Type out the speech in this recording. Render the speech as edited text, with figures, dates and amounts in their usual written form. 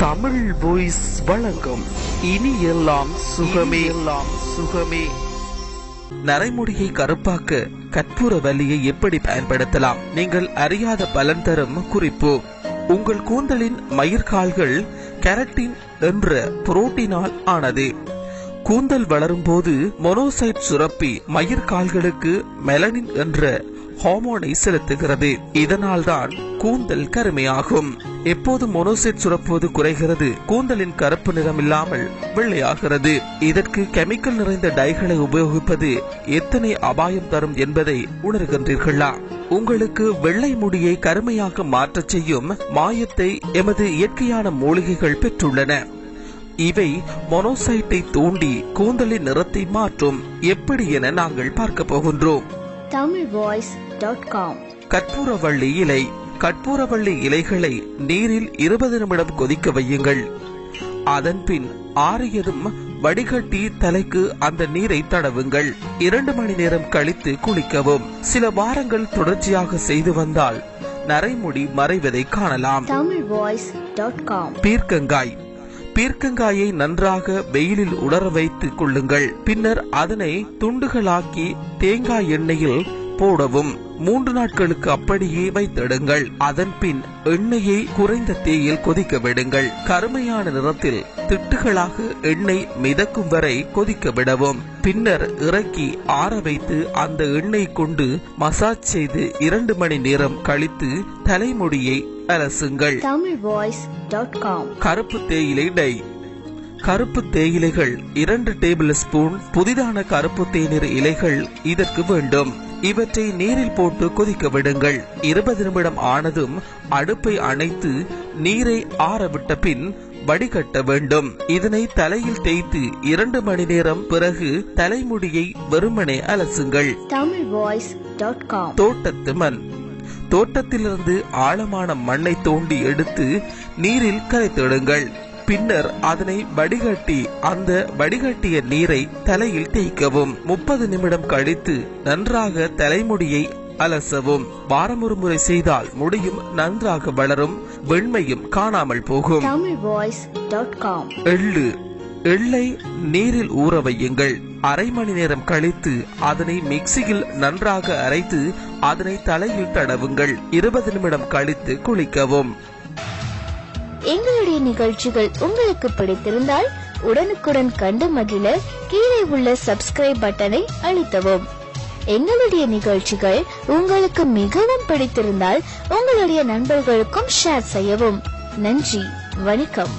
Tamil voice வழங்கும் இனி எல்லாம் சுகமே சுகமே. நரைமுடியை கருப்பாக்க கற்பூரவல்லியை எப்படி பயன்படுத்தலாம்? நீங்கள் அறியாத பலன் தரும் குறிப்பு. உங்கள் கூந்தலின் மயிர்கால்கள் கெரட்டின் என்ற புரோட்டீனால் ஆனது. கூந்தல் வளரும் போது மொனோசைட் சுரப்பி மயிர்கால்களுக்கு மெலனின் என்ற ஹார்மோனை செலுத்துகிறது. இதனால் தான் கூந்தல் கருமையாகும். எப்போது மொனோசைட் சுரப்போது குறைகிறது, கூந்தலின் கருப்பு நிறம் இல்லாமல் வெள்ளையாகிறது. இதற்கு கெமிக்கல் நிறைந்த டைகளை உபயோகிப்பது எத்தனை அபாயம் தரும் என்பதை உணர்கின்றீர்களா? உங்களுக்கு வெள்ளை முடியை கருமையாக மாற்றச் செய்யும் மாயத்தை எமது இயற்கையான மூலிகைகள் பெற்றுள்ளன. இவை மொனோசைட்டை தூண்டி கூந்தலின் நிறத்தை மாற்றும். எப்படி என நாங்கள் பார்க்க போகின்றோம். கற்பூரவள்ளி இலை. கற்பூரவள்ளி இலைகளை நீரில் 20 நிமிடம் கொதிக்க வையுங்கள். அதன்பின் ஆறியதும் வடிகட்டி தலைக்கு அந்த நீரை தடவுங்கள். 2 மணி நேரம் கழித்து குளிக்கவும். சில வாரங்கள் தொடர்ச்சியாக செய்து வந்தால் நரைமுடி மறைவதை காணலாம். பீர்க்கங்காய். பீர்க்கங்காயை நன்றாக வெயிலில் உலர வைத்துக் கொள்ளுங்கள். பின்னர் அதனை துண்டுகளாக்கி தேங்காய் எண்ணெயில் போடவும். 3 நாட்களுக்கு அப்படியே வைத்திடுங்கள். அதன் பின் எண்ணெயை குறைந்த தீயில் கொதிக்க விடுங்கள். கருமையான நிறத்தில் திட்டுகளாக எண்ணெய் மிதக்கும் வரை கொதிக்க விடவும். பின்னர் இறக்கி ஆற வைத்து அந்த எண்ணெய் கொண்டு மசாஜ் செய்து 2 மணி நேரம் கழித்து தலைமுடியை அலசுங்கள். கருப்பு தேயிலை டை. கருப்பு தேயிலைகள் 2 டேபிள் ஸ்பூன். புதிதான கருப்பு தேநீர் இலைகள் இதற்கு வேண்டும். இவற்றை நீரில் போட்டு கொதிக்க விடுங்கள். 20 நிமிடம் ஆனதும் அடுப்பை அணைத்து நீரை ஆறவிட்ட பின் வடிகட்ட வேண்டும். இதனை தலையில் தேய்த்து 2 மணி நேரம் பிறகு தலைமுடியை வெறுமனே அலசுங்கள். தோட்டத்து மண். தோட்டத்திலிருந்து ஆழமான மண்ணை தோண்டி எடுத்து நீரில் கரைத்திடுங்கள். பின்னர் அதனை வடிகட்டி அந்த வடிகட்டிய நீரை தலையில் தேய்க்கவும். 30 நிமிடம் கழித்து நன்றாக தலைமுடியை அலசவும். வாரம் ஒரு முறை செய்தால் முடியும் நன்றாக வளரும், வெண்மையும் காணாமல் போகும். எள்ளு. எள்ளை நீரில் ஊற வையுங்கள். 1/2 மணி நேரம் கழித்து அதனை மிக்சியில் நன்றாக அரைத்து அதனை தலையில் தடவுங்கள். 20 நிமிடம் கழித்து குளிக்கவும். எங்களுடைய நிகழ்ச்சிகள் உங்களுக்கு பிடித்திருந்தால் உடனுக்குடன் கண்டு மகிழ கீழே உள்ள சப்ஸ்கிரைப் பட்டனை அழுத்தவும். எங்களுடைய நிகழ்ச்சிகள் உங்களுக்கு மிகவும் பிடித்திருந்தால் உங்களுடைய நண்பர்களுக்கும் ஷேர் செய்யவும். நன்றி, வணக்கம்.